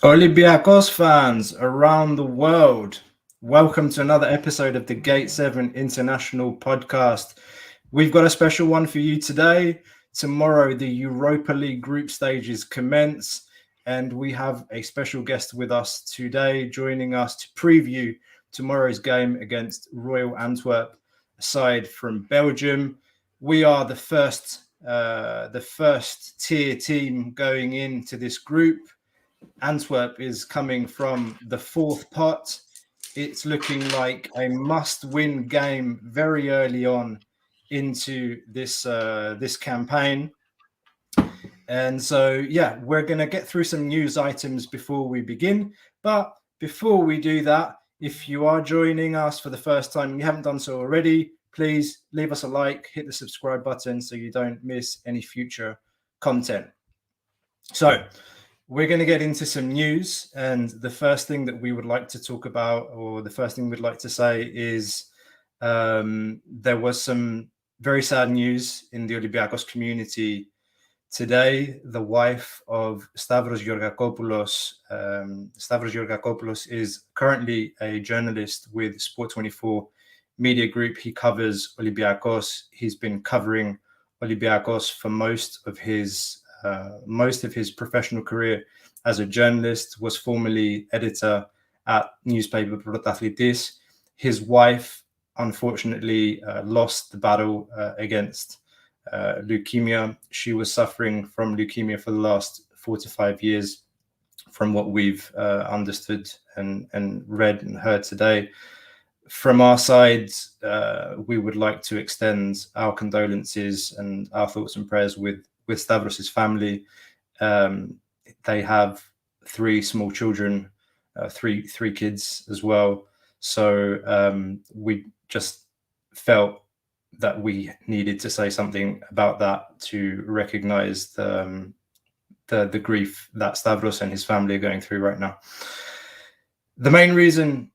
Olympiacos fans around the world, welcome to another episode of the Gate 7 International Podcast. We've got a special one for you today. Tomorrow, the Europa League Group Stages commence, and we have a special guest with us today, joining us to preview tomorrow's game against Royal Antwerp. Aside from Belgium, we are the first tier team going into this group. Antwerp is coming from the fourth pot. It's looking like a must-win game very early on into this campaign. And so, we're going to get through some news items before we begin. But before we do that, if you are joining us for the first time and you haven't done so already, please leave us a like, hit the subscribe button so you don't miss any future content. So, we're going to get into some news, and the first thing that we would like to talk about, or the first thing we'd like to say, is there was some very sad news in the Olympiacos community today. The wife of Stavros Georgakopoulos, is currently a journalist with Sport24 Media Group. He covers Olympiacos. He's been covering Olympiacos for most of his professional career as a journalist, was formerly editor at newspaper Protathlitis. His wife, unfortunately, lost the battle against leukemia. She was suffering from leukemia for the last 4 to 5 years, from what we've understood and read and heard today. From our side, we would like to extend our condolences and our thoughts and prayers with Stavros's family. They have 3 small children, three kids as well. So we just felt that we needed to say something about that to recognize the grief that Stavros and his family are going through right now. The main reason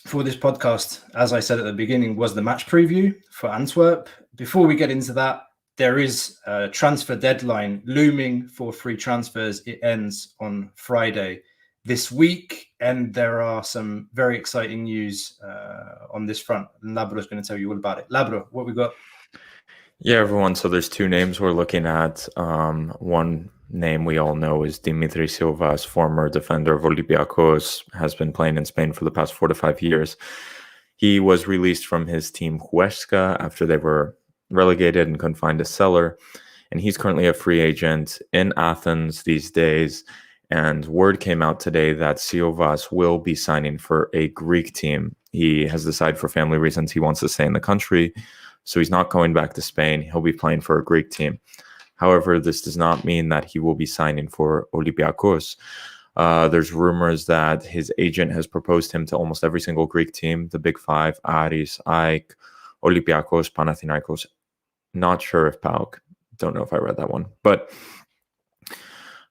for this podcast, as I said at the beginning, was the match preview for Antwerp. Before we get into that, there is a transfer deadline looming for free transfers. It ends on Friday this week, and there are some very exciting news on this front. Labro is going to tell you all about it. Labro, what we got? Yeah, everyone. So there's 2 names we're looking at. One name we all know is Dimitri Silvas, former defender of Olympiacos, has been playing in Spain for the past 4 to 5 years. He was released from his team Huesca after they were relegated and couldn't find a seller, and he's currently a free agent in Athens these days. And word came out today that Silvas will be signing for a Greek team. He has decided for family reasons he wants to stay in the country, so he's not going back to Spain. He'll be playing for a Greek team. However, this does not mean that he will be signing for Olympiacos. There's rumors that his agent has proposed him to almost every single Greek team, the Big Five: Aris, AEK, Olympiacos, Panathinaikos. Not sure if PAOK. Don't know if I read that one. But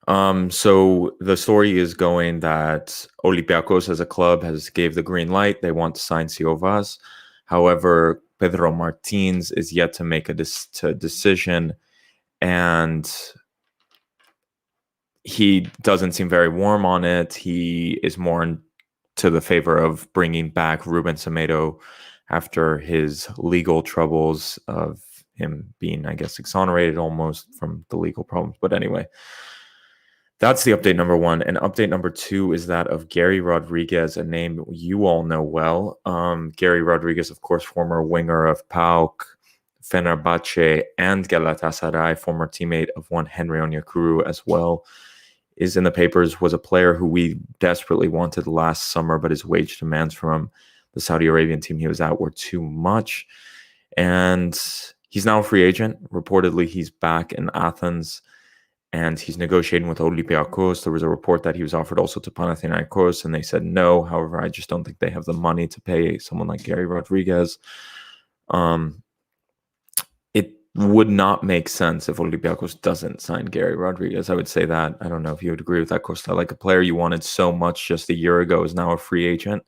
so the story is going that Olympiacos as a club has gave the green light. They want to sign Silvas. However, Pedro Martins is yet to make a decision, and he doesn't seem very warm on it. He is more to the favor of bringing back Ruben Semedo after his legal troubles of him being, I guess, exonerated almost from the legal problems. But anyway, that's the update number 1. And update number 2 is that of Gary Rodriguez, a name you all know well. Gary Rodriguez, of course, former winger of PAOK, Fenerbahce, and Galatasaray, former teammate of one Henry Onyekuru as well, is in the papers, was a player who we desperately wanted last summer, but his wage demands from the Saudi Arabian team he was at were too much. And he's now a free agent. Reportedly, he's back in Athens, and he's negotiating with Olympiacos. There was a report that he was offered also to Panathinaikos, and they said no. However, I just don't think they have the money to pay someone like Gary Rodriguez. It would not make sense if Olympiacos doesn't sign Gary Rodriguez. I would say that. I don't know if you would agree with that, Costa. Like, a player you wanted so much just a year ago is now a free agent.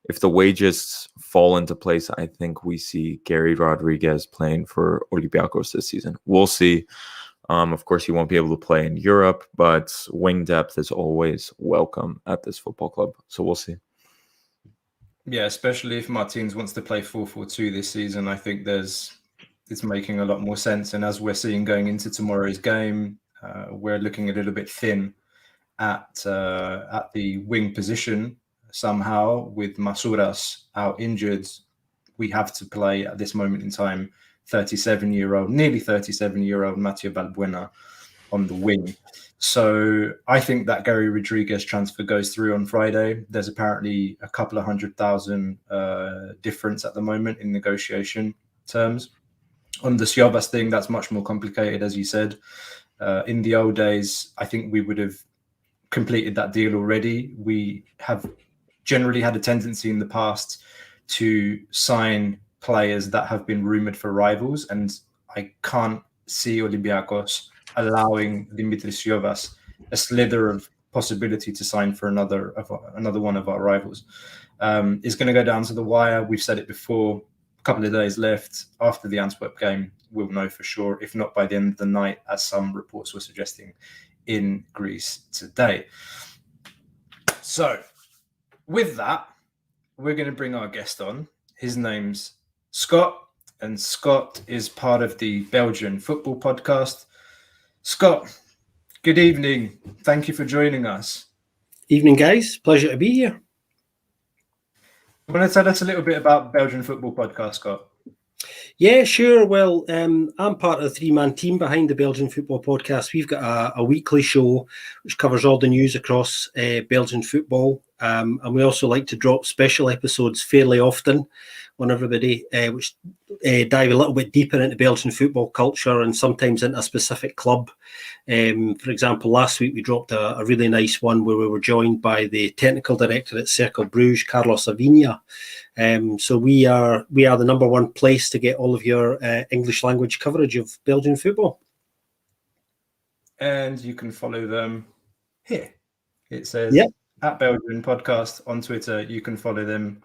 If the wages fall into place, I think we see Gary Rodriguez playing for Olympiacos this season. We'll see. Of course, he won't be able to play in Europe, but wing depth is always welcome at this football club. So we'll see. Yeah, especially if Martins wants to play 4-4-2 this season, I think it's making a lot more sense. And as we're seeing going into tomorrow's game, we're looking a little bit thin at the wing position somehow. With Masouras out injured, we have to play at this moment in time nearly 37-year-old Mathieu Balbuena on the wing. So I think that Gary Rodriguez transfer goes through on Friday. There's apparently a couple of 100,000 difference at the moment in negotiation terms. On the Siobas thing, that's much more complicated, as you said. In the old days, I think we would have completed that deal already. We have generally had a tendency in the past to sign players that have been rumored for rivals, and I can't see Olympiacos allowing Dimitris Siobas a slither of possibility to sign for another one of our rivals. It's going to go down to the wire. We've said it before. A couple of days left after the Antwerp game, we'll know for sure, if not by the end of the night, as some reports were suggesting in Greece today. So with that, we're going to bring our guest on. His name's Scott, and Scott is part of the Belgian Football Podcast. Scott, good evening. Thank you for joining us. Evening, guys. Pleasure to be here. You want to tell us a little bit about Belgian Football Podcast, Scott? Yeah, sure. Well, I'm part of the three-man team behind the Belgian Football Podcast. We've got a weekly show which covers all the news across Belgian football. And we also like to drop special episodes fairly often on everybody, which dive a little bit deeper into Belgian football culture and sometimes into a specific club. For example, last week we dropped a really nice one where we were joined by the technical director at Cercle Bruges, Carlos Avinha. So we are the number one place to get all of your English language coverage of Belgian football. And you can follow them here. It says at Belgian Podcast on Twitter. You can follow them,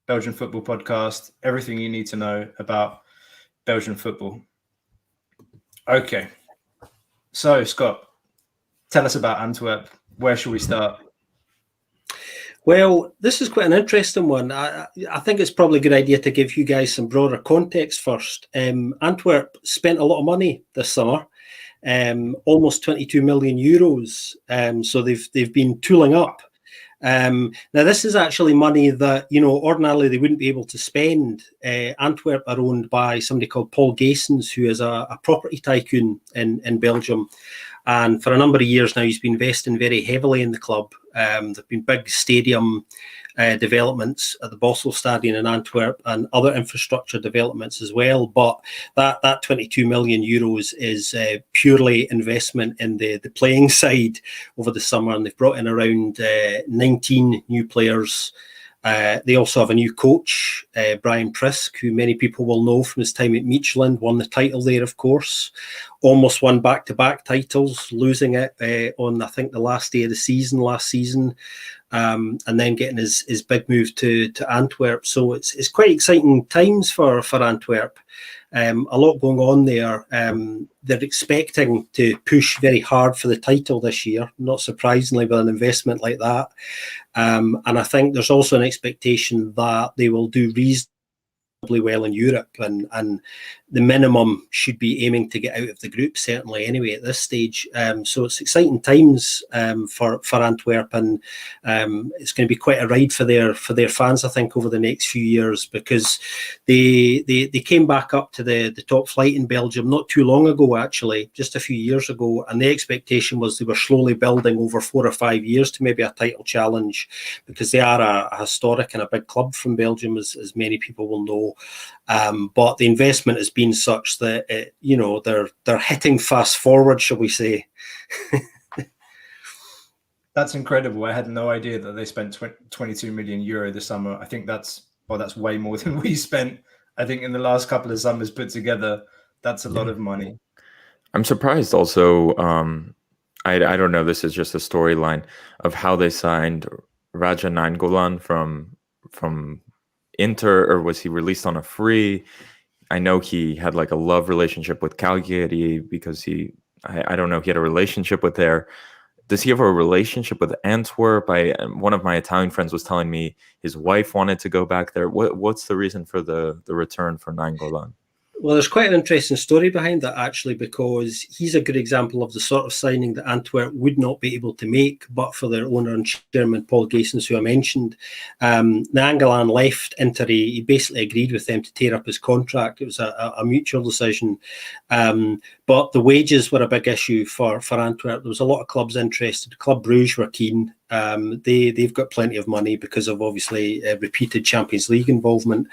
Belgian Football Podcast, everything you need to know about Belgian football. Okay. So, Scott, tell us about Antwerp. Where should we start? Well, this is quite an interesting one. I think it's probably a good idea to give you guys some broader context first. Antwerp spent a lot of money this summer, almost 22 million euros. So they've been tooling up. Now, this is actually money that, ordinarily they wouldn't be able to spend. Antwerp are owned by somebody called Paul Gaysens, who is a property tycoon in Belgium. And for a number of years now, he's been investing very heavily in the club. There have been big stadium developments at the Bossel Stadium in Antwerp and other infrastructure developments as well. But that 22 million euros is purely investment in the playing side over the summer. And they've brought in around 19 new players. They also have a new coach, Brian Prisk, who many people will know from his time at Michelin, won the title there, of course. Almost won back-to-back titles, losing it on, I think, the last day of the season last season, and then getting his big move to Antwerp. So it's quite exciting times for Antwerp. A lot going on there. They're expecting to push very hard for the title this year, not surprisingly with an investment like that. And I think there's also an expectation that they will do reasonably well in Europe, and the minimum should be aiming to get out of the group, certainly anyway at this stage. So it's exciting times for Antwerp, and it's going to be quite a ride for their fans, I think, over the next few years, because they came back up to the top flight in Belgium not too long ago, actually, just a few years ago, and the expectation was they were slowly building over 4 or 5 years to maybe a title challenge, because they are a historic and a big club from Belgium, as many people will know. But the investment has been such that they're hitting fast forward, shall we say. That's incredible. I had no idea that they spent 22 million euro this summer. I think that's way more than we spent, I think, in the last couple of summers put together. That's a lot of money. I'm surprised also. I don't know, this is just a storyline of how they signed Radja Nainggolan from Inter, or was he released on a free? I know he had like a love relationship with Cagliari because he I don't know. He had a relationship with there. Does he have a relationship with Antwerp? One of my Italian friends was telling me his wife wanted to go back there. What's the reason for the return for Nainggolan? Well, there's quite an interesting story behind that, actually, because he's a good example of the sort of signing that Antwerp would not be able to make, but for their owner and chairman, Paul Gaysons, who I mentioned. Nainggolan left Inter. He basically agreed with them to tear up his contract. It was a mutual decision. But the wages were a big issue for Antwerp. There was a lot of clubs interested. Club Brugge were keen. They've got plenty of money because of obviously repeated Champions League involvement.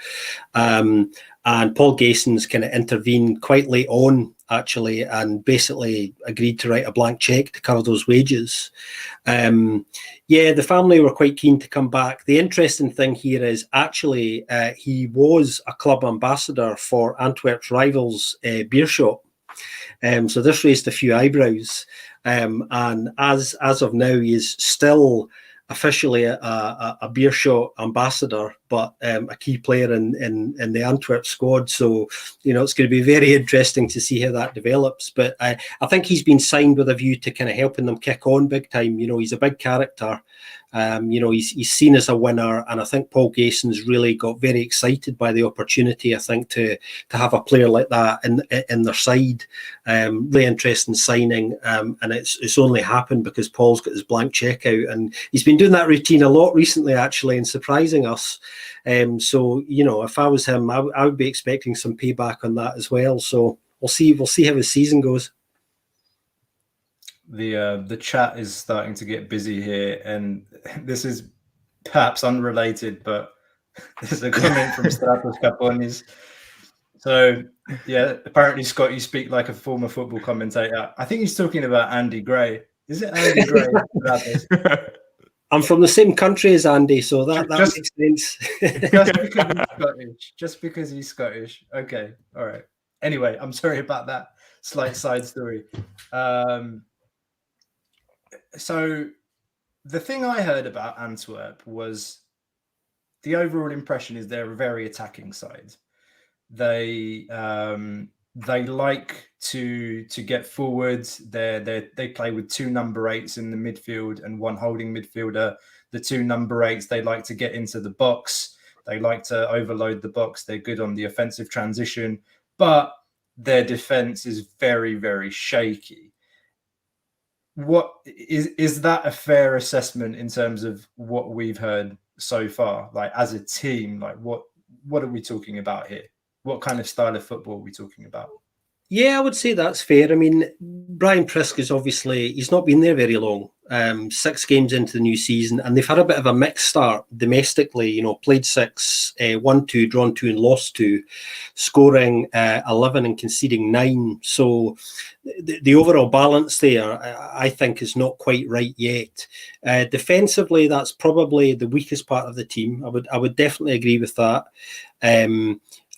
And Paul Gaysons kind of intervened quite late on, actually, and basically agreed to write a blank cheque to cover those wages. The family were quite keen to come back. The interesting thing here is actually he was a club ambassador for Antwerp's rivals beer shop. So this raised a few eyebrows. And as of now, he is still officially a beer shop ambassador, but a key player in the Antwerp squad. So, it's going to be very interesting to see how that develops. But I think he's been signed with a view to kind of helping them kick on big time. He's a big character. He's seen as a winner, and I think Paul Gaysons really got very excited by the opportunity, I think, to have a player like that in their side. Really interesting signing, and it's only happened because Paul's got his blank check out, and he's been doing that routine a lot recently, actually, and surprising us. So if I was him, I would be expecting some payback on that as well. So we'll see how his season goes. The chat is starting to get busy here, and this is perhaps unrelated, but there's a comment from Stratos Caponis. So, apparently, Scott, you speak like a former football commentator. I think he's talking about Andy Gray. Is it Andy Gray? I'm from the same country as Andy, so that makes sense. Just because he's Scottish. Okay, all right. Anyway, I'm sorry about that slight side story. So the thing I heard about Antwerp was the overall impression is they're a very attacking side. They like to get forwards. They play with two number 8s in the midfield and one holding midfielder. The two number 8s, they like to get into the box. They like to overload the box. They're good on the offensive transition, but their defense is very, very shaky. What is that a fair assessment in terms of what we've heard so far? Like, as a team, like what are we talking about here? What kind of style of football are we talking about? Yeah, I would say that's fair. I mean, Brian Prisk is he's not been there very long. 6 games into the new season, and they've had a bit of a mixed start domestically. Played 6, won 2, drawn 2, and lost 2, scoring 11 and conceding 9. So the overall balance there, I think, is not quite right yet. Defensively, that's probably the weakest part of the team. I would definitely agree with that.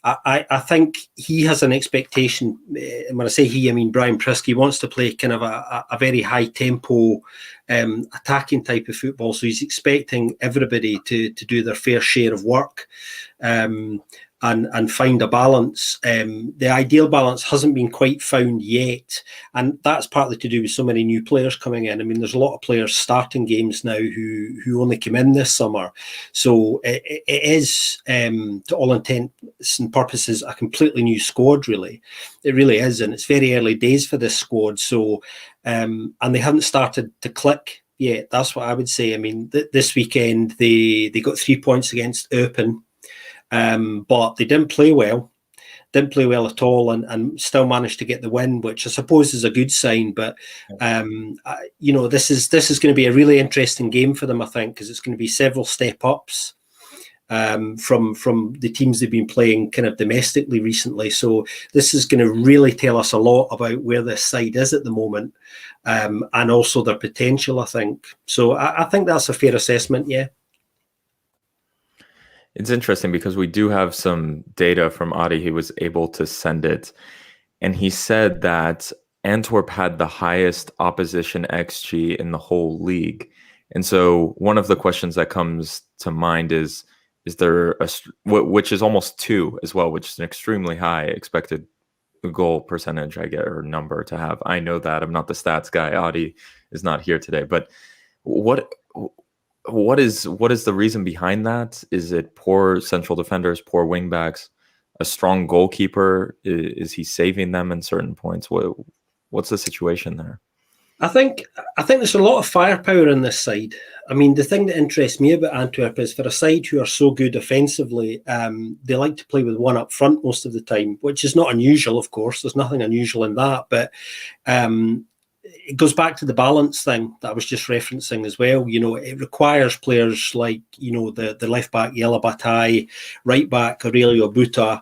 I think he has an expectation, and when I say he, I mean Brian Prisk. He wants to play kind of a very high tempo, attacking type of football. So he's expecting everybody to do their fair share of work, and find a balance. The ideal balance hasn't been quite found yet, and that's partly to do with so many new players coming in. I mean, there's a lot of players starting games now who only came in this summer, so it is, to all intents and purposes, a completely new squad. Really, it really is, and it's very early days for this squad. So, and they haven't started to click yet. That's what I would say. I mean, this weekend they got 3 points against Eupen. But they didn't play well at all, and still managed to get the win, which I suppose is a good sign. But this is going to be a really interesting game for them, I think, because it's going to be several step ups from the teams they've been playing kind of domestically recently. So this is going to really tell us a lot about where this side is at the moment, and also their potential, I think. So I think that's a fair assessment. Yeah. It's interesting because we do have some data from Adi. He was able to send it. And he said that Antwerp had the highest opposition XG in the whole league. And so one of the questions that comes to mind is there which is almost 2 as well, which is an extremely high expected goal percentage I get, or number to have. I know that. I'm not the stats guy. Adi is not here today. But what is the reason behind that? Is it poor central defenders, poor wingbacks, a strong goalkeeper? Is he saving them in certain points? What's the situation there? I think there's a lot of firepower in this side. I mean, the thing that interests me about Antwerp is, for a side who are so good offensively, they like to play with one up front most of the time, which is not unusual, of course. There's nothing unusual in that, but it goes back to the balance thing that I was just referencing as well. You know, it requires players like, you know, the left back Yela Bataille, right back Aurelio Buta,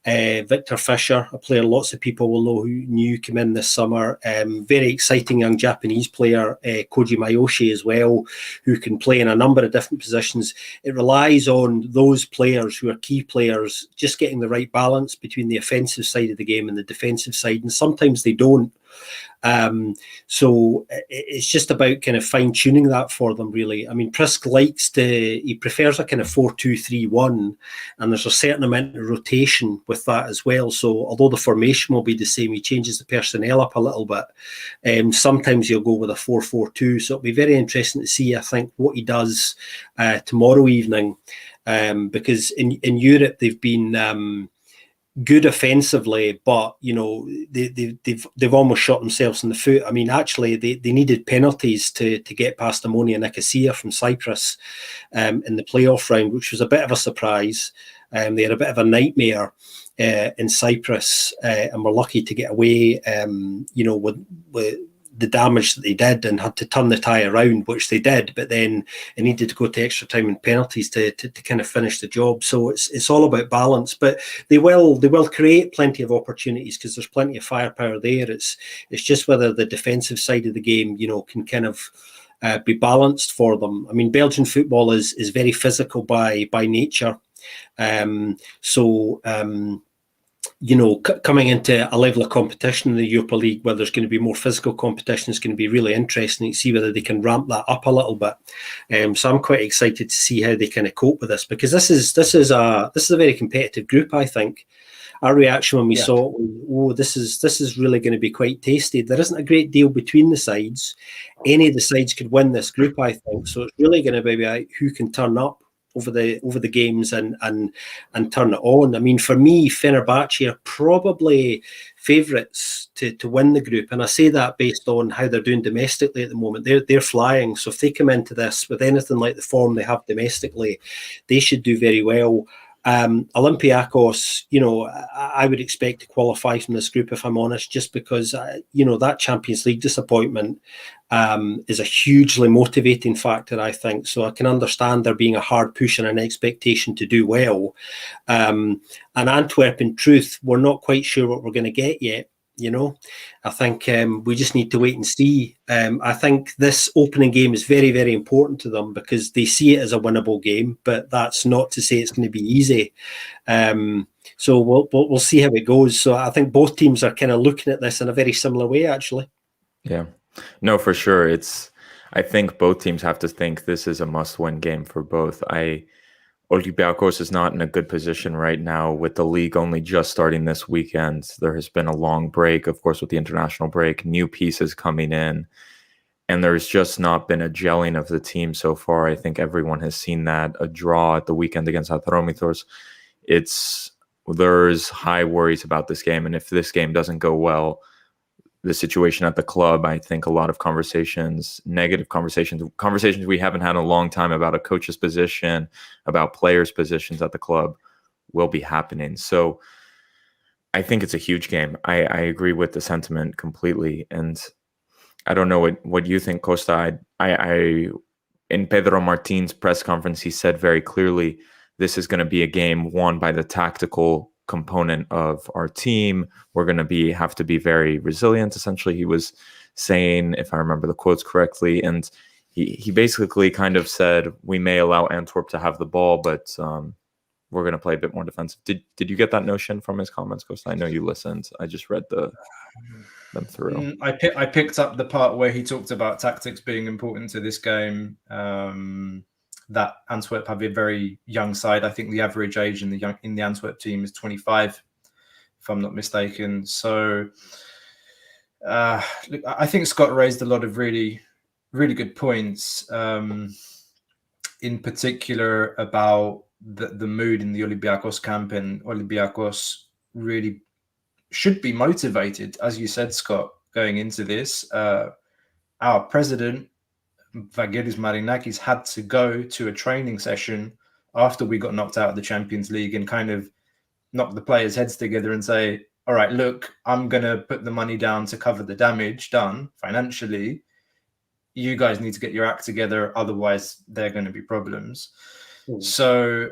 Victor Fischer, a player lots of people will know who new came in this summer. Very exciting young Japanese player, Koji Mayoshi as well, who can play in a number of different positions. It relies on those players who are key players just getting the right balance between the offensive side of the game and the defensive side, and sometimes they don't. So it's just about kind of fine-tuning that for them, really. I mean, Prisk he prefers a kind of 4-2-3-1, and there's a certain amount of rotation with that as well. So although the formation will be the same, he changes the personnel up a little bit. Sometimes he'll go with a 4-4-2. So it'll be very interesting to see, I think, what he does tomorrow evening, because in Europe they've been good offensively, but you know they've almost shot themselves in the foot. I mean, actually, they needed penalties to get past Ammonia Nicosia from Cyprus in the playoff round, which was a bit of a surprise. They had a bit of a nightmare in Cyprus, and were lucky to get away. You know, with the damage that they did, and had to turn the tie around, which they did, but then it needed to go to extra time and penalties to kind of finish the job. So it's all about balance, but they will create plenty of opportunities because there's plenty of firepower there. It's just whether the defensive side of the game, you know, can kind of be balanced for them. I mean, Belgian football is very physical by nature. You know, coming into a level of competition in the Europa League where there's going to be more physical competition is going to be really interesting to see whether they can ramp that up a little bit. So I'm quite excited to see how they kind of cope with this, because this is a very competitive group. I think our reaction when we saw it was, this is really going to be quite tasty. There isn't a great deal between the sides. Any of the sides could win this group, I think. So it's really going to be about who can turn up over the games and turn it on. I mean, for me, Fenerbahce are probably favourites to win the group, and I say that based on how they're doing domestically at the moment. They're flying, so if they come into this with anything like the form they have domestically, they should do very well. Olympiacos, you know, I would expect to qualify from this group, if I'm honest, just because, you know, that Champions League disappointment is a hugely motivating factor, I think. So I can understand there being a hard push and an expectation to do well. And Antwerp, in truth, we're not quite sure what we're going to get yet. You know, I think we just need to wait and see. I think this opening game is very, very important to them because they see it as a winnable game, but that's not to say it's going to be easy. So we'll see how it goes. So I think both teams are kind of looking at this in a very similar way, actually. Yeah, no, for sure. I think both teams have to think this is a must-win game for both. Olympiacos is not in a good position right now with the league only just starting this weekend. There has been a long break, of course, with the international break, new pieces coming in, and there's just not been a gelling of the team so far. I think everyone has seen that. A draw at the weekend against Atromitos. There's high worries about this game, and if this game doesn't go well, the situation at the club, I think a lot of negative conversations we haven't had in a long time about a coach's position, about players' positions at the club will be happening. So I think it's a huge game. I agree with the sentiment completely. And I don't know what you think, Costa. In Pedro Martin's press conference, he said very clearly, this is going to be a game won by the tactical component of our team. We're going to have to be very resilient, essentially, he was saying, if I remember the quotes correctly. And he basically kind of said, we may allow Antwerp to have the ball, but we're going to play a bit more defensive. Did you get that notion from his comments, Costa? I know you listened. I just read them through. I picked up the part where he talked about tactics being important to this game. That Antwerp have a very young side. I think the average age in the Antwerp team is 25. if I'm not mistaken. So look, I think Scott raised a lot of really, really good points, in particular about the mood in the Olympiacos camp, and Olympiacos really should be motivated, as you said, Scott, going into this. Our president, Vangelis Marinakis, had to go to a training session after we got knocked out of the Champions League and kind of knock the players' heads together and say, all right, look, I'm going to put the money down to cover the damage done financially. You guys need to get your act together, otherwise there are going to be problems. So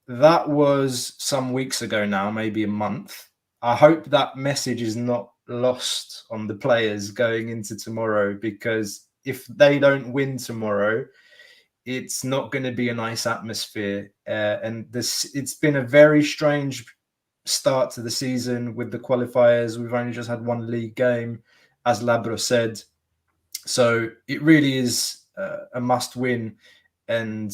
that was some weeks ago now, maybe a month. I hope that message is not lost on the players going into tomorrow, because if they don't win tomorrow, it's not going to be a nice atmosphere. And it's been a very strange start to the season with the qualifiers. We've only just had one league game, as Labro said. So it really is a must win. And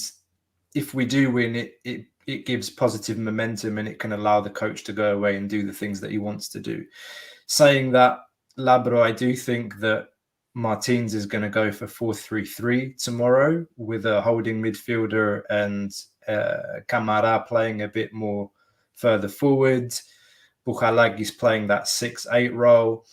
if we do win, it gives positive momentum, and it can allow the coach to go away and do the things that he wants to do. Saying that, Labro, I do think that Martins is going to go for 4-3-3 tomorrow, with a holding midfielder and Camara playing a bit more further forward. Bouchalak playing that 6-8 role.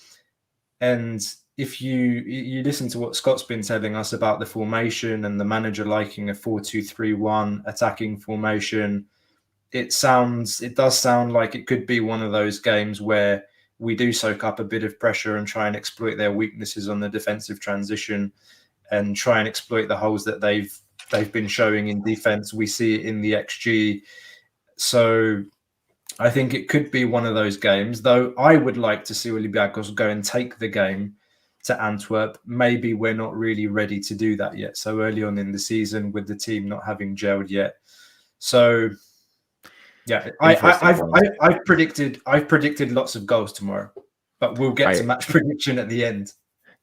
And if you listen to what Scott's been telling us about the formation and the manager liking a 4-2-3-1 attacking formation, it does sound like it could be one of those games where we do soak up a bit of pressure and try and exploit their weaknesses on the defensive transition, and try and exploit the holes that they've been showing in defense. We see it in the XG. So I think it could be one of those games, though I would like to see Olympiacos go and take the game to Antwerp. Maybe we're not really ready to do that yet, so early on in the season, with the team not having gelled yet. So yeah, I've predicted lots of goals tomorrow, but we'll get to match prediction at the end.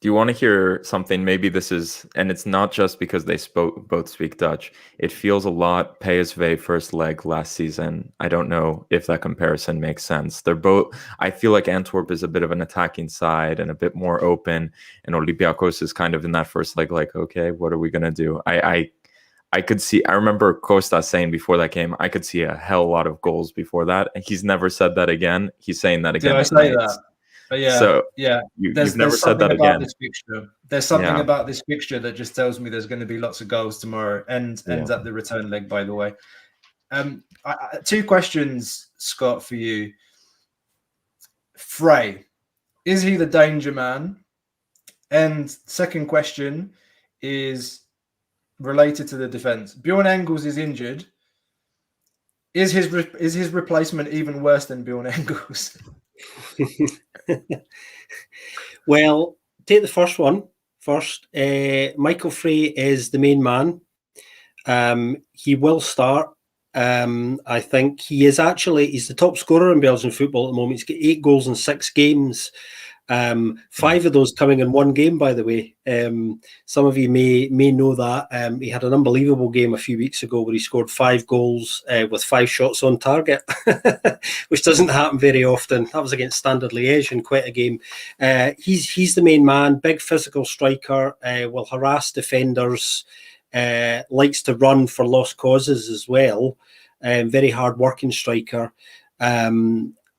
Do you want to hear something? Maybe this is, and it's not just because they both speak Dutch. It feels a lot PSV first leg last season. I don't know if that comparison makes sense. They're both, I feel like Antwerp is a bit of an attacking side and a bit more open, and Olympiacos is kind of in that first leg, like, okay, what are we going to do? I could see, I remember Costa saying before that game, I could see a hell lot of goals before that. And he's never said that again. He's saying that again. Did I say that? Yeah. So yeah, you've never said that again. There's something about this fixture that just tells me there's going to be lots of goals tomorrow, and ends at the return leg, by the way. Two questions, Scott, for you. Frey, is he the danger man? And second question is related to the defense. Bjorn Engels is injured. Is his replacement even worse than Bjorn Engels? Well, take the first one first. Michael Frey is the main man. He will start. I think he's the top scorer in Belgian football at the moment. He's got 8 goals in 6 games. 5 of those coming in one game, by the way. Some of you may know that. He had an unbelievable game a few weeks ago where he scored 5 goals with 5 shots on target, which doesn't happen very often. That was against Standard Liège in quite a game. He's the main man, big physical striker, will harass defenders, likes to run for lost causes as well. Very hard-working striker.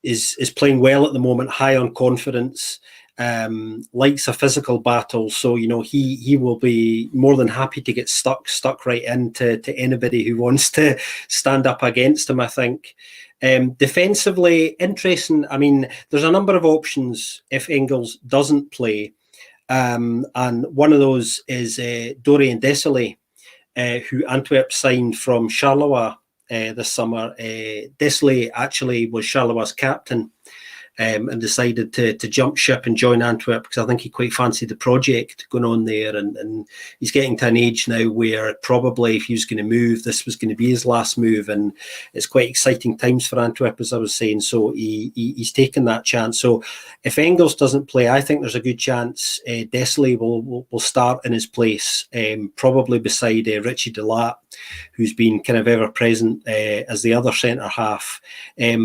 Is playing well at the moment, high on confidence, likes a physical battle. So, he will be more than happy to get stuck right into anybody who wants to stand up against him, I think. Defensively, interesting. I mean, there's a number of options if Engels doesn't play. And one of those is Dorian Desailly, who Antwerp signed from Charleroi this summer. Desailly actually was Charleroi captain and decided to jump ship and join Antwerp because I think he quite fancied the project going on there, and he's getting to an age now where probably if he was going to move, this was going to be his last move, and it's quite exciting times for Antwerp, as I was saying, so he's taken that chance. So if Engels doesn't play, I think there's a good chance Desailly will start in his place, probably beside Richie Delat, who's been kind of ever present as the other centre half,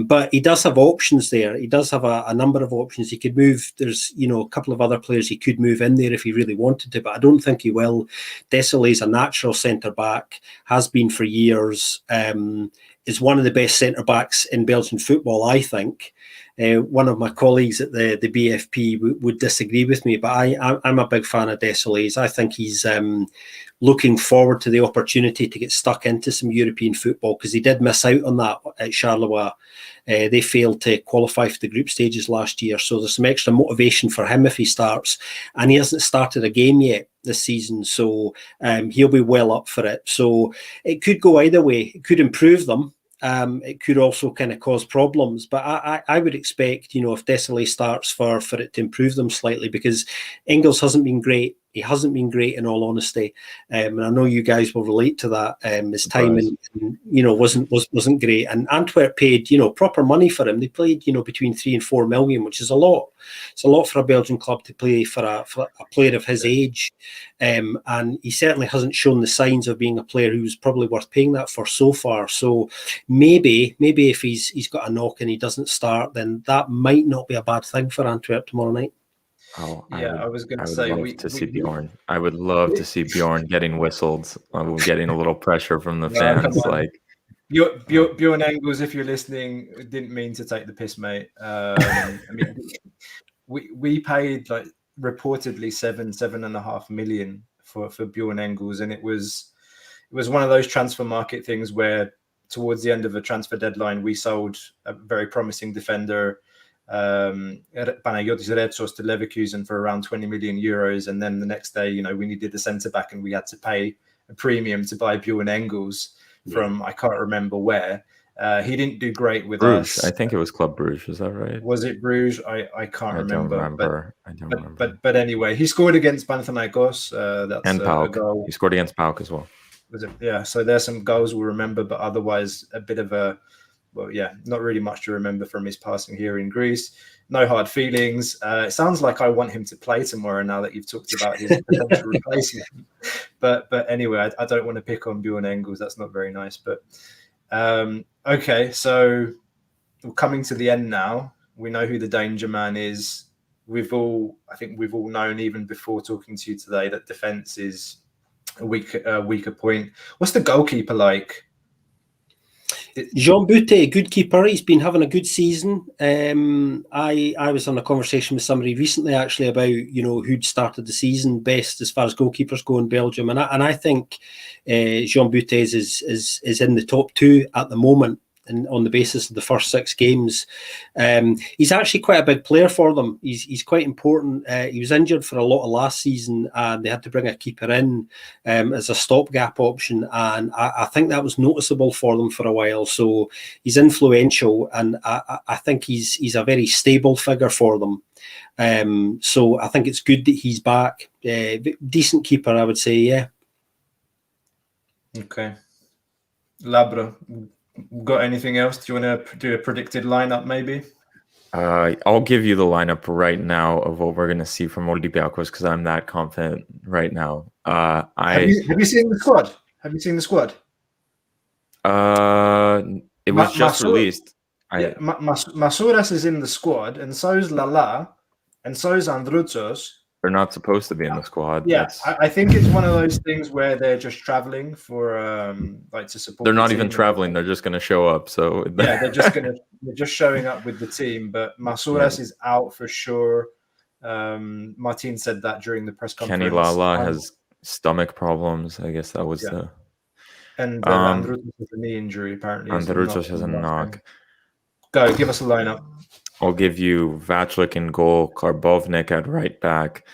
but he does have options there. He does have have a number of options. He could move. There's, a couple of other players he could move in there if he really wanted to, but I don't think he will. Desailly is a natural centre-back, has been for years, is one of the best centre-backs in Belgian football, I think. One of my colleagues at the BFP would disagree with me, but I'm a big fan of Desailly. I think he's looking forward to the opportunity to get stuck into some European football, because he did miss out on that at Charleroi. They failed to qualify for the group stages last year, so there's some extra motivation for him if he starts, and he hasn't started a game yet this season, so he'll be well up for it. So it could go either way. It could improve them. It could also kind of cause problems, but I would expect, if Desailly starts, for it to improve them slightly, because Engels hasn't been great. He hasn't been great, in all honesty, and I know you guys will relate to that. His timing, wasn't great, and Antwerp paid, proper money for him. They played, between 3 and 4 million, which is a lot. It's a lot for a Belgian club to play for a player of his age, and he certainly hasn't shown the signs of being a player who's probably worth paying that for so far. So maybe if he's got a knock and he doesn't start, then that might not be a bad thing for Antwerp tomorrow night. Oh, yeah, I was going to say, see Bjorn. I would love to see Bjorn getting whistled, getting a little pressure from the fans. Bjorn Engels, if you're listening, didn't mean to take the piss, mate. I mean, we paid reportedly 7.5 million for Bjorn Engels, and it was one of those transfer market things where towards the end of a transfer deadline, we sold a very promising defender, Panayotis Retsos, to Leverkusen for around 20 million euros, and then the next day, we needed a centre back, and we had to pay a premium to buy Bjorn Engels from I can't remember where. He didn't do great with Bruges. us. I think it was Club Bruges. Is that right? Was it Bruges? I can't remember. I don't remember. But anyway, he scored against Panathinaikos. That's and a goal. He scored against PAOK as well. Was it? Yeah. So there's some goals we'll remember, but otherwise a bit of not really much to remember from his passing here in Greece. No hard feelings. It sounds like I want him to play tomorrow now that you've talked about his potential replacement. But anyway, I don't want to pick on Bjorn Engels. That's not very nice. But okay, so we're coming to the end now. We know who the danger man is. I think we've all known, even before talking to you today, that defense is a weaker point. What's the goalkeeper like? Jean Boutet, good keeper. He's been having a good season. I was on a conversation with somebody recently, actually, about who'd started the season best as far as goalkeepers go in Belgium, and I think Jean Boutet is in the top 2 at the moment. And on the basis of the first 6 games, he's actually quite a big player for them. He's quite important. He was injured for a lot of last season, and they had to bring a keeper in as a stopgap option. And I think that was noticeable for them for a while. So he's influential, and I think he's a very stable figure for them. So I think it's good that he's back. Decent keeper, I would say. Yeah. Okay, Labra. Got anything else? Do you want to do a predicted lineup, maybe? I'll give you the lineup right now of what we're going to see from Olympiacos, because I'm that confident right now. Have you seen the squad? It was just released. Masouras is in the squad, and so is Lala, and so is Androutsos. They're not supposed to be in the squad. Yeah, I think it's one of those things where they're just traveling for to support. They're not even traveling; they're just going to show up. So yeah, they're just showing up with the team. But Masouras is out for sure. Martin said that during the press conference. Kenny Lala has stomach problems. I guess that was the. And Androutsos has a knee injury apparently. Androutsos has a knock. Go, give us a lineup. I'll give you Vaclik in goal, Karbovnik at right back,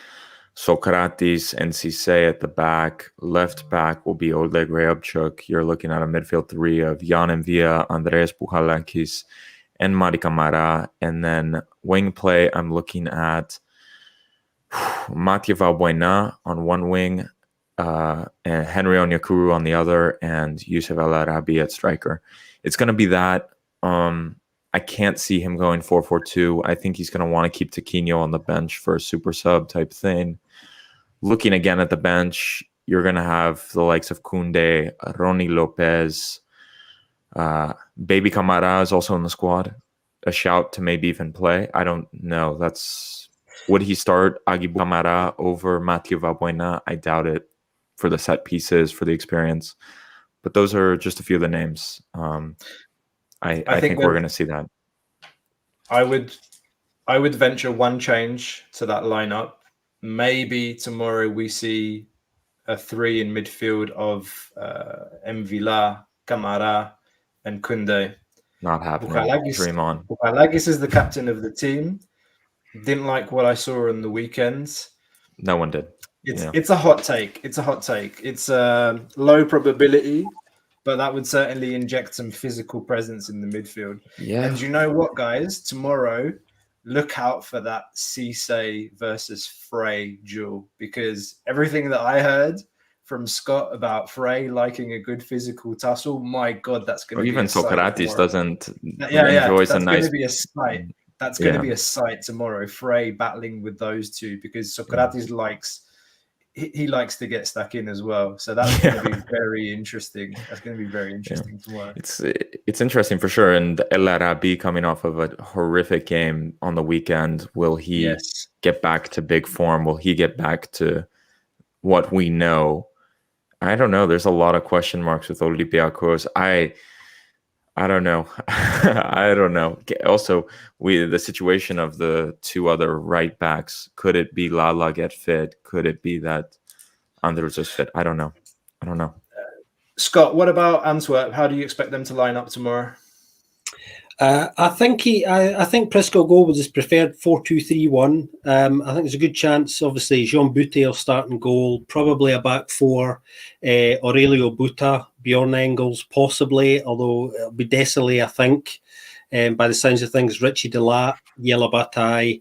Sokratis and Cisse at the back. Left back will be Oleg Reabchuk. You're looking at a midfield 3 of Jan Envia, Andreas Puhalakis, and Mari Camara. And then wing play, I'm looking at Mathieu Valbuena on one wing, and Henry Onyekuru on the other, and Youssef El Arabi at striker. It's going to be that. I can't see him going 4-4-2. I think he's going to want to keep Tiquinho on the bench for a super sub type thing. Looking again at the bench, you're going to have the likes of Koundé, Ronnie Lopez. Baby Camara is also in the squad. a shout to maybe even play. I don't know. Would he start Agibu Kamara over Matthew Valbuena? I doubt it, for the set pieces, for the experience. But those are just a few of the names. I think we're going to see that. I would venture one change to that lineup. Maybe tomorrow we see a 3 in midfield of Mvila, Kamara, and Kunde. Not happening. Dream on. Bukalagis is the captain of the team. Didn't like what I saw on the weekends. No one did. It's a hot take. It's low probability, but that would certainly inject some physical presence in the midfield. Yeah. And you know what, guys? Tomorrow, look out for that Cisse versus Frey duel, because everything that I heard from Scott about Frey liking a good physical tussle, my God, that's going to be even Socrates doesn't enjoys a nice... That's going to be a sight. That's going to be a sight tomorrow. Frey battling with those two, because Socrates likes to get stuck in as well. So that's going to be very interesting. That's going to be very interesting tomorrow. It's interesting for sure. And El Arabi coming off of a horrific game on the weekend. Will he get back to big form? Will he get back to what we know? I don't know. There's a lot of question marks with Olympiacos. I don't know. I don't know. Also, the situation of the two other right backs. Could it be Lala get fit? Could it be that Andrews is fit? I don't know. Scott, what about Antwerp? How do you expect them to line up tomorrow? I think Prisco go with his preferred 4-2-3-1. I think there's a good chance. Obviously, Jean Butte will start in goal. Probably a back four. Aurelio Buta, Bjorn Engels, possibly, although it'll be Desailly, I think. By the sounds of things, Richie Delat, Yella Bataille.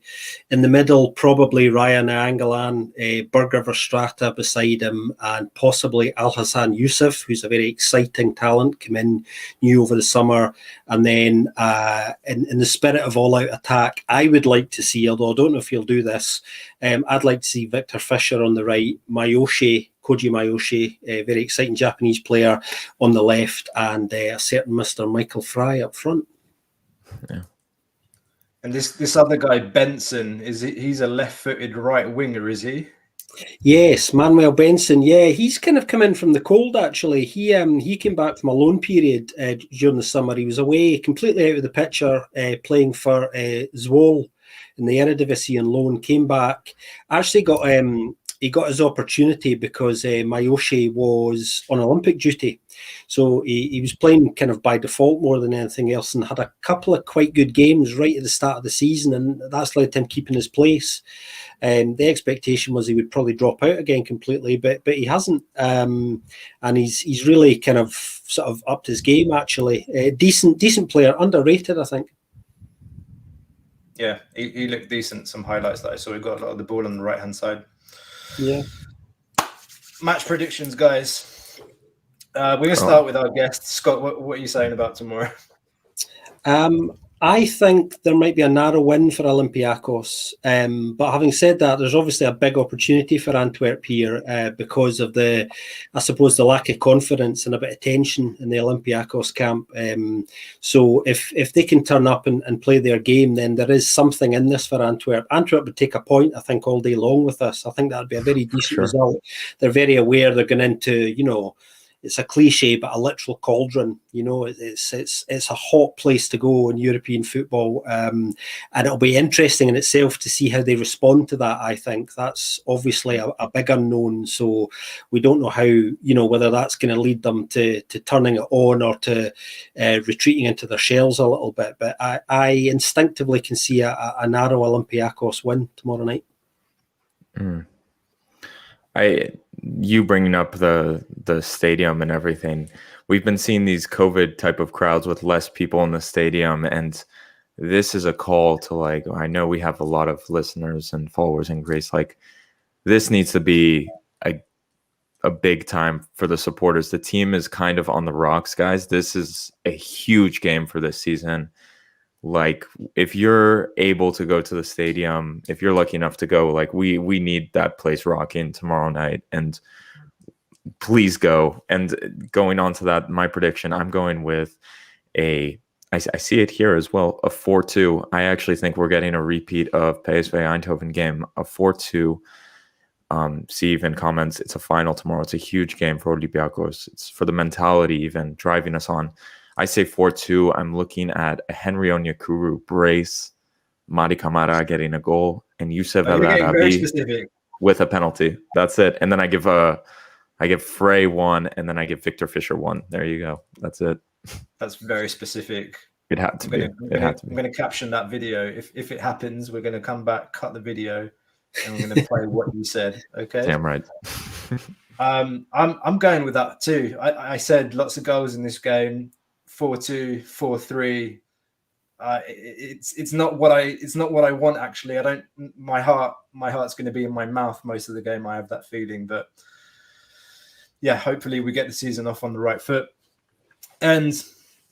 In the middle, probably Radja Nainggolan, Berger Verstrata beside him, and possibly Al Hassan Youssef, who's a very exciting talent, come in new over the summer. And then in the spirit of all-out attack, I would like to see, although I don't know if he'll do this, I'd like to see Victor Fischer on the right, Koji Mayoshi, a very exciting Japanese player, on the left, and a certain Mr. Michael Frey up front. Yeah. And this other guy, Benson, he's a left-footed right winger, is he? Yes, Manuel Benson. Yeah, he's kind of come in from the cold, actually. He came back from a loan period during the summer. He was away, completely out of the picture, playing for Zwolle in the Eredivisie on loan, came back, actually he got his opportunity because Mayoshi was on Olympic duty. So he was playing kind of by default more than anything else, and had a couple of quite good games right at the start of the season, and that's led to him keeping his place. The expectation was he would probably drop out again completely, but he hasn't. And he's really kind of sort of upped his game, actually. Decent player, underrated, I think. Yeah, he looked decent. Some highlights that I saw. He got a lot of the ball on the right-hand side. Yeah. Match predictions, guys. We're going to start with our guest. Scott, what are you saying about tomorrow? I think there might be a narrow win for Olympiacos. But having said that, there's obviously a big opportunity for Antwerp here because of the lack of confidence and a bit of tension in the Olympiacos camp. So if they can turn up and play their game, then there is something in this for Antwerp. Antwerp would take a point, I think, all day long with this. I think that would be a very decent result. They're very aware they're going into, it's a cliche, but a literal cauldron. It's a hot place to go in European football, and it'll be interesting in itself to see how they respond to that. I think that's obviously a big unknown. So we don't know how, whether that's going to lead them to turning it on or to retreating into their shells a little bit. But I instinctively can see a narrow Olympiacos win tomorrow night. You bringing up the stadium and everything, we've been seeing these COVID type of crowds with less people in the stadium, and this is a call to, I know we have a lot of listeners and followers in Greece, this needs to be a big time for the supporters. The team is kind of on the rocks, guys. This is a huge game for this season. If you're able to go to the stadium, if you're lucky enough to go, we need that place rocking tomorrow night, and please go. And going on to that, my prediction, I'm going with a I see it here as well, a 4-2. I actually think we're getting a repeat of PSV Eindhoven game, a 4-2. See even comments, it's a final tomorrow. It's a huge game for Olympiacos. It's for the mentality even driving us on. I say 4-2. I'm looking at a Henry Onyekuru brace, Madi Camara getting a goal, and Youssef El Arabi with a penalty. That's it. And then I give Frey 1, and then I give Victor Fisher 1. There you go. That's it. That's very specific. It had to be. I'm going to caption that video. If it happens, we're going to come back, cut the video, and we're going to play what you said. Okay. Damn right. I'm going with that too. I said lots of goals in this game. 4-2, 4-3. It's not what I want actually. I don't. My heart's going to be in my mouth most of the game. I have that feeling, but yeah, hopefully we get the season off on the right foot. And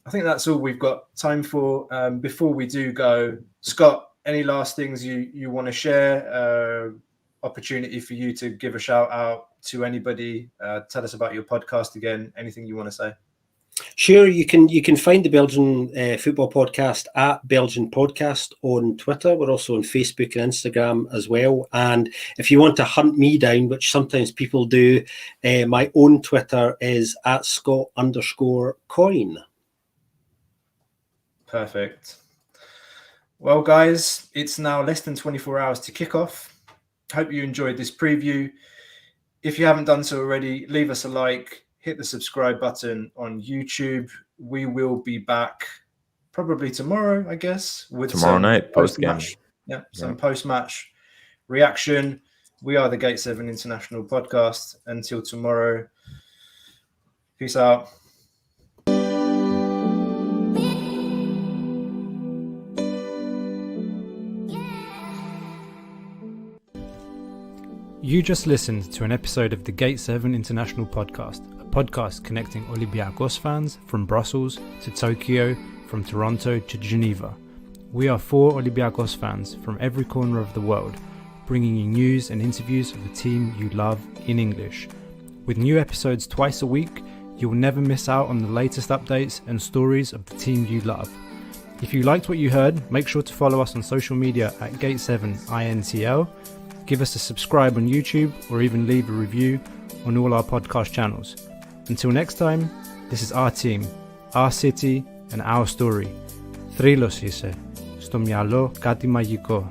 I think that's all we've got time for. Before we do go, Scott, any last things you want to share? Opportunity for you to give a shout out to anybody. Tell us about your podcast again. Anything you want to say? Sure, you can find the Belgian Football Podcast at Belgian Podcast on Twitter. We're also on Facebook and Instagram as well. And if you want to hunt me down, which sometimes people do, my own Twitter is at Scott_coin. Perfect. Well, guys, it's now less than 24 hours to kick off. Hope you enjoyed this preview. If you haven't done so already, leave us a like. Hit the subscribe button on YouTube. We will be back probably tomorrow, I guess. With tomorrow night, post-game. Some post-match reaction. We are the Gate 7 International Podcast. Until tomorrow, peace out. You just listened to an episode of the Gate 7 International Podcast, a podcast connecting Olympiacos fans from Brussels to Tokyo, from Toronto to Geneva. We are 4 Olympiacos fans from every corner of the world, bringing you news and interviews of the team you love in English. With new episodes twice a week, you will never miss out on the latest updates and stories of the team you love. If you liked what you heard, make sure to follow us on social media at Gate7INTL. Give us a subscribe on YouTube or even leave a review on all our podcast channels. Until next time, this is our team, our city and our story. Θρύλος είσαι, στο μυαλό κάτι μαγικό.